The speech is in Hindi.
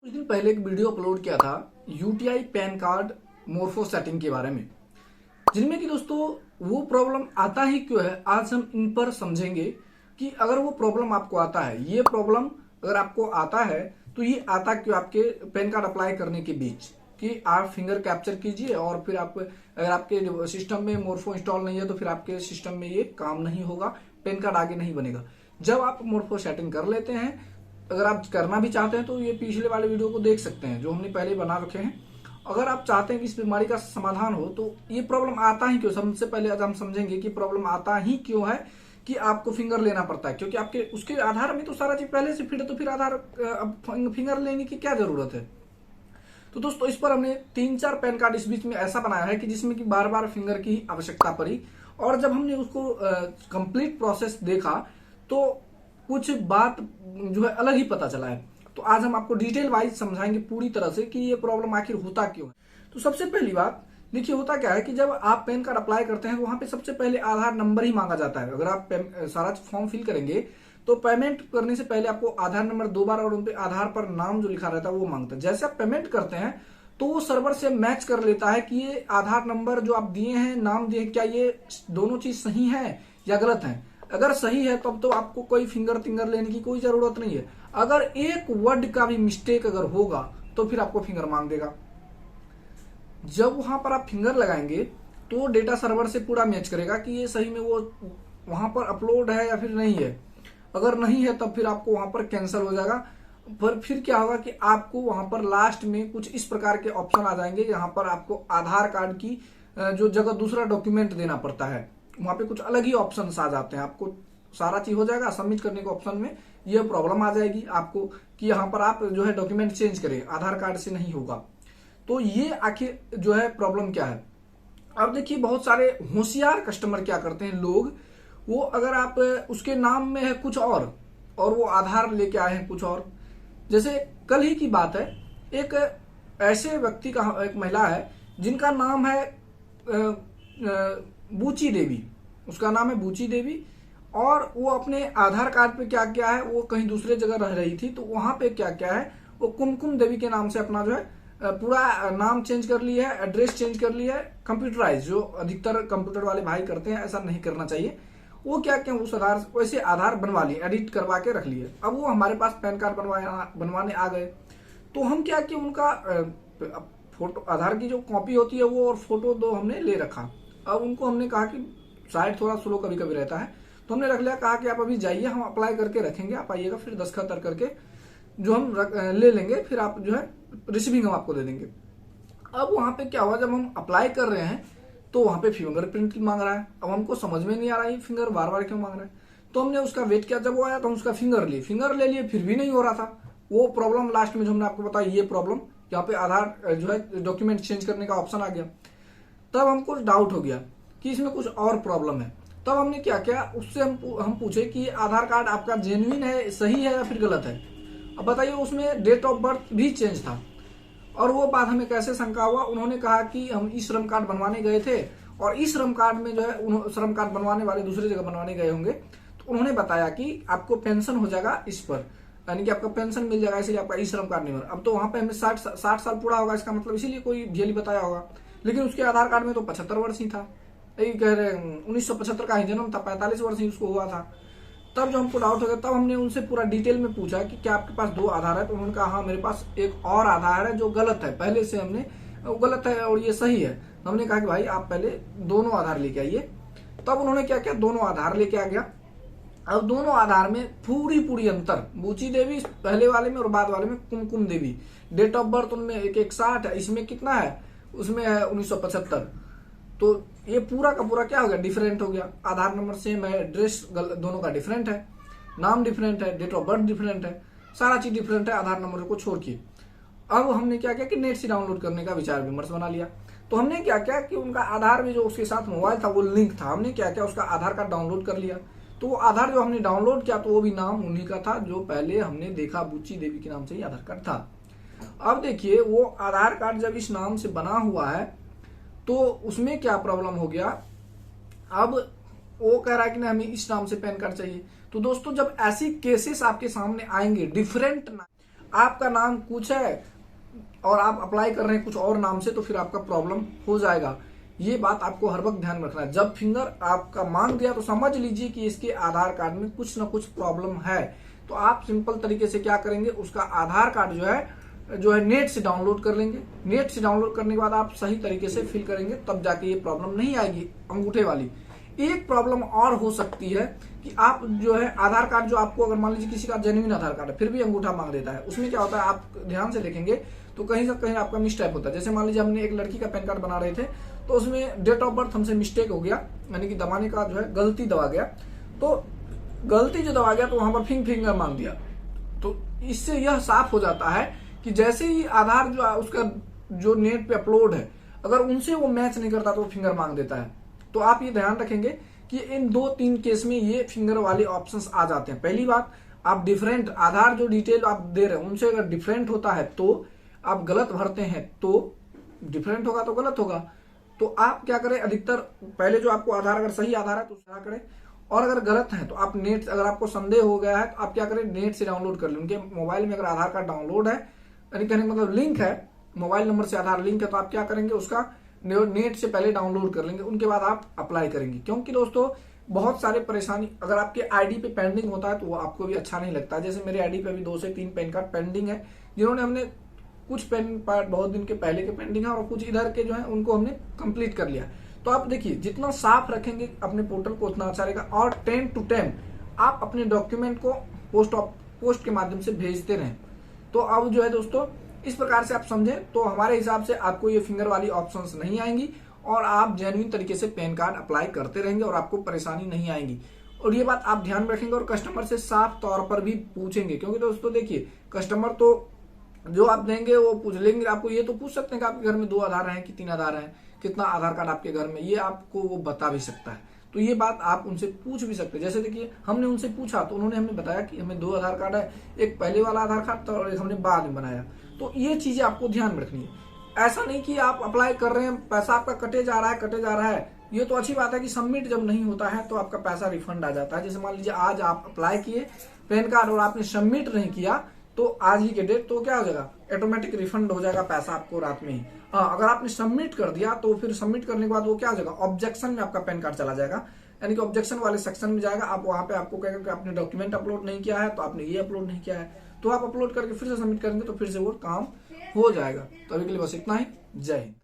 कुछ दिन पहले एक वीडियो अपलोड किया था UTI pan card Morpho setting के बारे में, जिनमें कि दोस्तों वो प्रॉब्लम आता ही क्यों है। आज हम इन पर समझेंगे कि अगर वो प्रॉब्लम आपको आता है, ये प्रॉब्लम अगर आपको आता है तो ये आता क्यों आपके पैन कार्ड अप्लाई करने के बीच कि आप फिंगर कैप्चर कीजिए और फिर आप अगर आपके सिस्टम में मोरफो इंस्टॉल नहीं है तो फिर आपके सिस्टम में ये काम नहीं होगा, पैन कार्ड आगे नहीं बनेगा। जब आप मोरफो सेटिंग कर लेते हैं, अगर आप करना भी चाहते हैं तो ये पिछले वाले वीडियो को देख सकते हैं जो हमने पहले बना रखे हैं। अगर आप चाहते हैं कि इस बीमारी का समाधान हो तो ये प्रॉब्लम आता ही क्यों, सबसे पहले आज हम समझेंगे कि प्रॉब्लम आता ही क्यों है कि आपको फिंगर लेना पड़ता है, क्योंकि आपके उसके आधार में तो सारा चीज पहले से फिट है, तो फिर आधार फिंगर लेने की क्या जरूरत है। तो दोस्तों इस पर हमने 3-4 पैन कार्ड इस बीच में ऐसा बनाया है कि जिसमें कि बार बार फिंगर की आवश्यकता पड़ी, और जब हमने उसको कंप्लीट प्रोसेस देखा तो कुछ बात जो है अलग ही पता चला है। तो आज हम आपको डिटेल वाइज समझाएंगे पूरी तरह से कि ये प्रॉब्लम आखिर होता क्यों है। तो सबसे पहली बात देखिए, होता क्या है कि जब आप पैन कार्ड अप्लाई करते हैं तो वहां पे सबसे पहले आधार नंबर ही मांगा जाता है। अगर आप सारा फॉर्म फिल करेंगे तो पेमेंट करने से पहले आपको आधार नंबर 2 बार और उन पे आधार पर नाम जो लिखा रहता है वो मांगता है। जैसे आप पेमेंट करते हैं तो वो सर्वर से मैच कर लेता है कि ये आधार नंबर जो आप दिए हैं, नाम दिए, क्या ये दोनों चीज सही है या गलत है। अगर सही है तब तो आपको कोई फिंगर लेने की कोई जरूरत नहीं है। अगर एक वर्ड का भी मिस्टेक अगर होगा तो फिर आपको फिंगर मांग देगा। जब वहां पर आप फिंगर लगाएंगे तो डेटा सर्वर से पूरा मैच करेगा कि ये सही में वो वहां पर अपलोड है या फिर नहीं है। अगर नहीं है तब फिर आपको वहां पर कैंसिल हो जाएगा। पर फिर क्या होगा कि आपको वहां पर लास्ट में कुछ इस प्रकार के ऑप्शन आ जाएंगे, यहाँ पर आपको आधार कार्ड की जो जगह दूसरा डॉक्यूमेंट देना पड़ता है, वहां पे कुछ अलग ही ऑप्शन आ जाते हैं। आपको सारा चीज हो जाएगा, सबमिट करने के ऑप्शन में ये प्रॉब्लम आ जाएगी आपको कि यहाँ पर आप जो है डॉक्यूमेंट चेंज करें, आधार कार्ड से नहीं होगा। तो ये आखिर जो है प्रॉब्लम क्या है। अब देखिए, बहुत सारे होशियार कस्टमर क्या करते हैं लोग, वो अगर आप उसके नाम में है कुछ और वो आधार लेके आए हैं कुछ और। जैसे कल ही की बात है, एक ऐसे व्यक्ति का, एक महिला है जिनका नाम है बूची देवी, उसका नाम है बूची देवी, और वो अपने आधार कार्ड पे क्या क्या है, वो कहीं दूसरे जगह रह रही थी तो वहां पे क्या क्या है, वो कुमकुम देवी के नाम से अपना जो है पूरा नाम चेंज कर लिया है, एड्रेस चेंज कर लिया है, कंप्यूटराइज, जो अधिकतर कंप्यूटर वाले भाई करते हैं, ऐसा नहीं करना चाहिए। वो क्या क्या उस आधार वैसे आधार बनवा लिए, एडिट करवा के रख लिए। अब वो हमारे पास पैन कार्ड बनवाने आ गए तो हम क्या कि उनका फोटो, आधार की जो कॉपी होती है वो और फोटो दो हमने ले रखा। अब उनको हमने कहा कि शायद थोड़ा स्लो कभी कभी रहता है तो हमने रख लिया, कहा कि आप अभी जाइए, हम अप्लाई करके रखेंगे, आप आइएगा, फिर दस्तखत करके जो हम ले लेंगे, फिर आप जो है रिसीविंग हम आपको दे देंगे। अब वहां पे क्या हुआ, जब हम अप्लाई कर रहे हैं तो वहां पे फिंगरप्रिंट मांग रहा है। अब हमको समझ में नहीं आ रहा है फिंगर बार बार क्यों मांग रहा है, तो हमने उसका वेट किया। जब वो आया तो उसका फिंगर ले लिए, फिर भी नहीं हो रहा था। वो प्रॉब्लम लास्ट में जो हमने आपको बताया, ये प्रॉब्लम यहाँ पे आधार जो है डॉक्यूमेंट चेंज करने का ऑप्शन आ गया। तब हमको डाउट हो गया कि इसमें कुछ और प्रॉब्लम है। तब हमने क्या किया, उससे हम पूछे कि आधार कार्ड आपका जेन्युइन है, सही है या फिर गलत है। अब बताइए, उसमें डेट ऑफ बर्थ भी चेंज था। और वो बात हमें कैसे शंका हुआ, उन्होंने कहा कि हम ई श्रम कार्ड बनवाने गए थे और ई श्रम कार्ड में जो है श्रम कार्ड बनवाने वाले दूसरी जगह बनवाने गए होंगे, तो उन्होंने बताया कि आपको पेंशन हो जाएगा इस पर, यानी कि आपका पेंशन मिल जाएगा, इसलिए आपका ई श्रम कार्ड नहीं बना। अब तो वहां पे हमें 60 साल पूरा होगा, इसका मतलब इसीलिए कोई जेली बताया होगा। लेकिन उसके आधार कार्ड में तो 75 वर्ष ही था, यही कह रहे 1975 का ही जन्म था, 45 वर्ष ही उसको हुआ था। तब जो हमको डाउट हो गया, तब हमने उनसे पूरा डिटेल में पूछा कि क्या आपके पास 2 आधार है, तो उन्होंने कहा हाँ मेरे पास एक और आधार है जो गलत है, पहले से हमने वो गलत है और ये सही है। तो हमने कहा कि भाई आप पहले दोनों आधार लेके आइए। तब उन्होंने क्या किया, दोनों आधार लेके आ गया। अब दोनों आधार में पूरी अंतर, बूची देवी पहले वाले में और बाद वाले में कुमकुम देवी, डेट ऑफ बर्थ उनमें 160 है, इसमें कितना है, उसमें है 1975। तो ये पूरा का पूरा क्या हो गया, डिफरेंट हो गया। आधार नंबर सेम है, एड्रेस दोनों का डिफरेंट है, नाम डिफरेंट है, डेट ऑफ बर्थ डिफरेंट है, सारा चीज डिफरेंट है आधार नंबर को छोड़ के। अब हमने क्या किया कि नेट से डाउनलोड करने का विचार विमर्श बना लिया। तो हमने क्या किया कि उनका आधार में जो उसके साथ मोबाइल था वो लिंक था, हमने क्या किया उसका आधार कार्ड डाउनलोड कर लिया। तो वो आधार जो हमने डाउनलोड किया तो वो भी नाम उन्हीं का था जो पहले हमने देखा, बुच्ची देवी के नाम से ही आधार कार्ड था। अब देखिए, वो आधार कार्ड जब इस नाम से बना हुआ है तो उसमें क्या प्रॉब्लम हो गया। अब वो कह रहा है कि नहीं हमें इस नाम से पैन कार्ड चाहिए। तो दोस्तों, जब ऐसी केसेस आपके सामने आएंगे डिफरेंट, आपका नाम कुछ है और आप अप्लाई कर रहे हैं कुछ और नाम से, तो फिर आपका प्रॉब्लम हो जाएगा। ये बात आपको हर वक्त ध्यान में रखना है। जब फिंगर आपका मांग दिया तो समझ लीजिए कि इसके आधार कार्ड में कुछ ना कुछ प्रॉब्लम है। तो आप सिंपल तरीके से क्या करेंगे, उसका आधार कार्ड जो है नेट से डाउनलोड कर लेंगे। नेट से डाउनलोड करने के बाद आप सही तरीके से फिल करेंगे, तब जाके ये प्रॉब्लम नहीं आएगी अंगूठे वाली। एक प्रॉब्लम और हो सकती है कि आप जो है आधार कार्ड जो आपको, अगर मान लीजिए किसी का जेन्युइन आधार कार्ड है फिर भी अंगूठा मांग देता है, उसमें क्या होता है आप ध्यान से देखेंगे तो कहीं से कहीं आपका मिस्टेक होता है। जैसे मान लीजिए हमने एक लड़की का पैन कार्ड बना रहे थे, तो उसमें डेट ऑफ बर्थ हमसे मिस्टेक हो गया, यानी कि दबाने का जो है गलती दबा गया। तो गलती जो दबा गया तो वहां पर फिंगर मांग दिया। तो इससे यह साफ हो जाता है कि जैसे ही आधार जो उसका जो नेट पे अपलोड है, अगर उनसे वो मैच नहीं करता तो वो फिंगर मांग देता है। तो आप ये ध्यान रखेंगे कि इन 2-3 केस में ये फिंगर वाले ऑप्शंस आ जाते हैं। पहली बात, आप डिफरेंट आधार जो डिटेल आप दे रहे हैं उनसे अगर डिफरेंट होता है तो आप गलत भरते हैं, तो डिफरेंट होगा तो गलत होगा। तो आप क्या करें, अधिकतर पहले जो आपको आधार अगर सही आधार है तो क्या करें, और अगर गलत है तो आप नेट, अगर आपको संदेह हो गया है तो आप क्या करें, नेट से डाउनलोड कर लें। उनके मोबाइल में अगर आधार कार्ड डाउनलोड है, यानी कहने का मतलब लिंक है, मोबाइल नंबर से आधार लिंक है, तो आप क्या करेंगे, उसका नेट से पहले डाउनलोड कर लेंगे, उनके बाद आप अप्लाई करेंगे। क्योंकि दोस्तों बहुत सारे परेशानी, अगर आपके आईडी पे पेंडिंग होता है तो वो आपको भी अच्छा नहीं लगता। जैसे मेरे आईडी पे अभी 2 से 3 पैन कार्ड पेंडिंग है, जिन्होंने हमने कुछ पैन कार्ड बहुत दिन के पहले के पेंडिंग है और कुछ इधर के जो है उनको हमने कंप्लीट कर लिया। तो आप देखिए जितना साफ रखेंगे अपने पोर्टल को उतना अच्छा रहेगा। और टाइम टू टाइम आप अपने डॉक्यूमेंट को पोस्ट के माध्यम से भेजते रहें। तो अब जो है दोस्तों इस प्रकार से आप समझें तो हमारे हिसाब से आपको ये फिंगर वाली ऑप्शंस नहीं आएंगी और आप जेन्युइन तरीके से पैन कार्ड अप्लाई करते रहेंगे और आपको परेशानी नहीं आएगी। और ये बात आप ध्यान में रखेंगे और कस्टमर से साफ तौर पर भी पूछेंगे। क्योंकि दोस्तों देखिए कस्टमर तो जो आप देंगे वो पूछ लेंगे, आपको ये तो पूछ सकते हैं कि आपके घर में 2 आधार हैं कि 3 आधार हैं, कितना आधार कार्ड आपके घर में, ये आपको वो बता भी सकता है। तो ये बात आप उनसे पूछ भी सकते हैं। जैसे देखिए हमने उनसे पूछा तो उन्होंने हमें बताया कि हमें 2 आधार कार्ड है, एक पहले वाला आधार कार्ड था और एक हमने बाद में बनाया। तो ये चीजें आपको ध्यान में रखनी है। ऐसा नहीं कि आप अप्लाई कर रहे हैं, पैसा आपका कटे जा रहा है। ये तो अच्छी बात है कि सबमिट जब नहीं होता है तो आपका पैसा रिफंड आ जाता है। जैसे मान लीजिए आज आप अप्लाई किए पैन कार्ड और आपने सबमिट नहीं किया तो आज ही के डेट तो क्या हो जाएगा, ऑटोमेटिक रिफंड हो जाएगा पैसा आपको रात में ही। हाँ, अगर आपने सबमिट कर दिया तो फिर सबमिट करने के बाद वो क्या हो जाएगा, ऑब्जेक्शन में आपका पैन कार्ड चला जाएगा, यानी कि ऑब्जेक्शन वाले सेक्शन में जाएगा। आप वहां पे आपको कहेगा कि आपने डॉक्यूमेंट अपलोड नहीं किया है, तो आपने ये अपलोड नहीं किया है, तो आप अपलोड करके फिर से सबमिट करेंगे तो फिर से वो काम हो जाएगा। तो अभी के लिए बस इतना ही। जय हिंद।